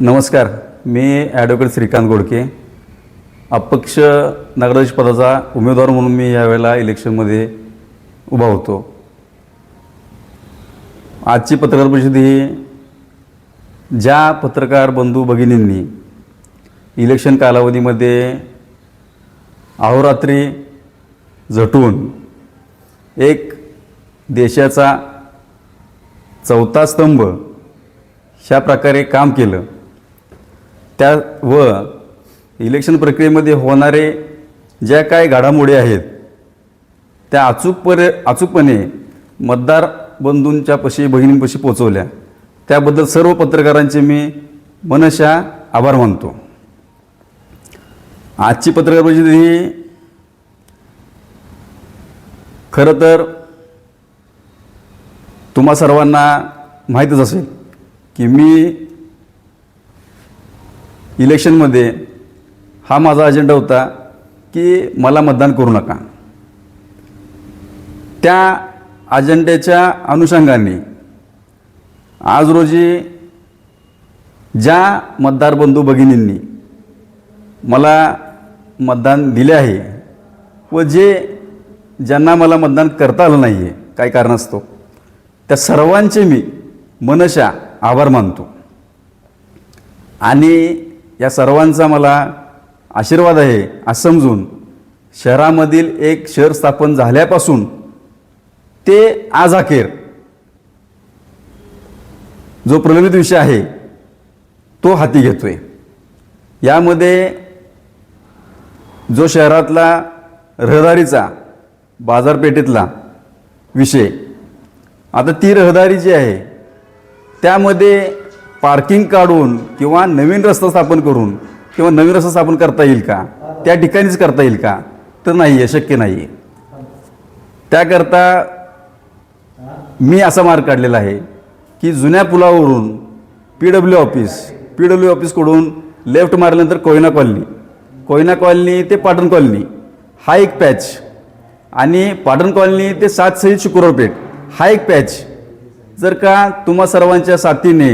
नमस्कार, मी ॲडव्होकेट श्रीकांत गोडके, अपक्ष नगराध्यक्ष पदाचा उमेदवार म्हणून मी यावेळेला इलेक्शनमध्ये उभा होतो. आजची पत्रकार परिषद ही ज्या पत्रकार बंधू भगिनींनी इलेक्शन कालावधीमध्ये अहोरात्री झटून एक देशाचा चौथा स्तंभ ह्या प्रकारे काम केलं, त्या व इलेक्शन प्रक्रियेमध्ये होणारे ज्या काय घडामोडी आहेत त्या अचूकपणे मतदार बंधूंच्या पशी भगिनींपाशी पोचवल्या, त्याबद्दल सर्व पत्रकारांचे मी मनशा आभार मानतो. आजची पत्रकार परिषद ही खरं तर तुम्हा सर्वांना माहीतच असेल की मी इलेक्शनमध्ये हा माझा अजेंडा होता की मला मतदान करू नका. त्या अजेंड्याच्या अनुषंगाने आज रोजी ज्या मतदार बंधू भगिनींनी मला मतदान दिले आहे व ज्यांना मला मतदान करता आलं नाही आहे काही कारणास्तव, त्या सर्वांचे मी मनशा आभार मानतो आणि या सर्वांचा मला आशीर्वाद आहे असं समजून शहरामधील एक शहर स्थापन झाल्यापासून ते आज अखेर जो प्रलंबित विषय आहे तो हाती घेतोय. यामध्ये जो शहरातला रहदारीचा बाजारपेठेतला विषय, आता ती रहदारी जी आहे त्यामध्ये पार्किंग काढून किंवा नवीन रस्ता स्थापन करून किंवा नवीन रस्ता स्थापन करता येईल का, त्या ठिकाणीच करता येईल का, तर नाही आहे, शक्य नाही आहे. त्याकरता मी असा मार्ग काढलेला आहे की जुन्या पुलावरून पी.डब्ल्यू. ऑफिसकडून लेफ्ट मारल्यानंतर कोयना कॉलनी ते पाटण कॉलनी हा एक पॅच आणि पाटण कॉलनी ते 7 शहीद शुक्रवार पेठ हा एक पॅच जर का तुम्हा सर्वांच्या साथीने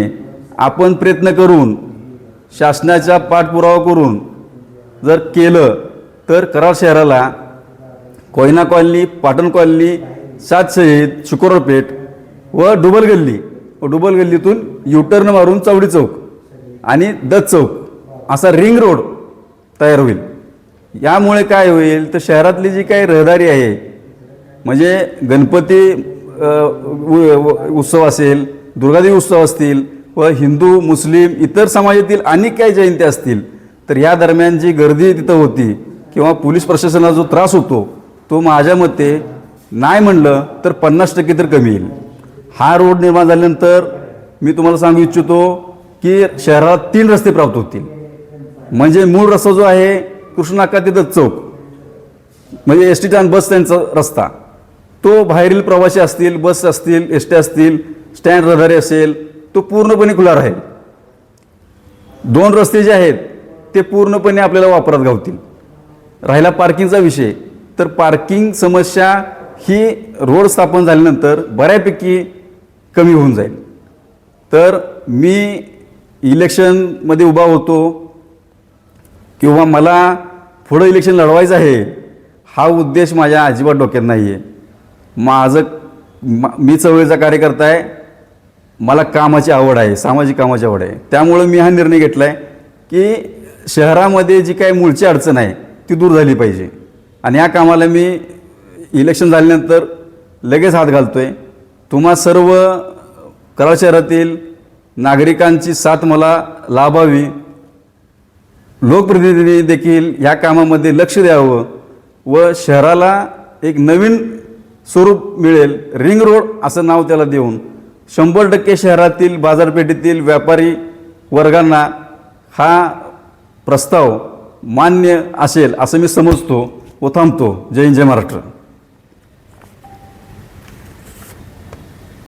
आपण प्रयत्न करून शासनाचा पाठपुरावा करून जर केलं तर कराड शहराला कोयना कॉलनी, पाटण कॉलनी, 7 शहीद शुक्रवार पेठ व डुबल गल्लीतून युटर्न मारून चौडी चौक आणि दत्त चौक असा रिंग रोड तयार होईल. यामुळे काय होईल तर शहरातली जी काही रहदारी आहे, म्हणजे गणपती उत्सव असेल, दुर्गादेवी उत्सव असतील व हिंदू मुस्लिम इतर समाजातील अनेक काही जयंती असतील, तर या दरम्यान जी गर्दी तिथं होती किंवा पोलीस प्रशासनाला जो त्रास होतो तो माझ्या मते नाही म्हणलं तर 50% तर कमी येईल. हा रोड निर्माण झाल्यानंतर मी तुम्हाला सांगू इच्छितो की शहरात 3 रस्ते प्राप्त होतील. म्हणजे मूळ रस्ता जो आहे कृष्णाका ते दत्त चौक, म्हणजे एस टी स्टँड बस स्टँडचा रस्ता, तो बाहेरील प्रवासी असतील, बस असतील, एस टी असतील, स्टँड रहदारी असेल, तो पूर्णपणे खुला राहील. 2 रस्ते जे आहेत ते पूर्णपणे आपल्याला वापरात घावतील. राहिला पार्किंगचा विषय, तर पार्किंग समस्या ही रोड स्थापन झाल्यानंतर बऱ्यापैकी कमी होऊन जाईल. तर मी इलेक्शनमध्ये उभा होतो किंवा मला पुढं इलेक्शन लढवायचं आहे हा उद्देश माझ्या अजिबात डोक्यात नाही आहे. मी चळवळीचा कार्यकर्ता आहे, मला कामाची आवड आहे, सामाजिक कामाची आवड आहे. त्यामुळे मी हा निर्णय घेतला आहे की शहरामध्ये जी काही मूळची अडचण आहे ती दूर झाली पाहिजे आणि या कामाला मी इलेक्शन झाल्यानंतर लगेच हात घालतोय. तुम्हा सर्व कराड शहरातील नागरिकांची साथ मला लाभावी, लोकप्रतिनिधींनी देखील ह्या कामामध्ये लक्ष द्यावं व शहराला एक नवीन स्वरूप मिळेल, रिंग रोड असं नाव त्याला देऊन 100% शहरातील बाजारपेठेतील व्यापारी वर्गांना हा प्रस्ताव मान्य असेल असं मी समजतो व थांबतो. जय हिंद, जय महाराष्ट्र.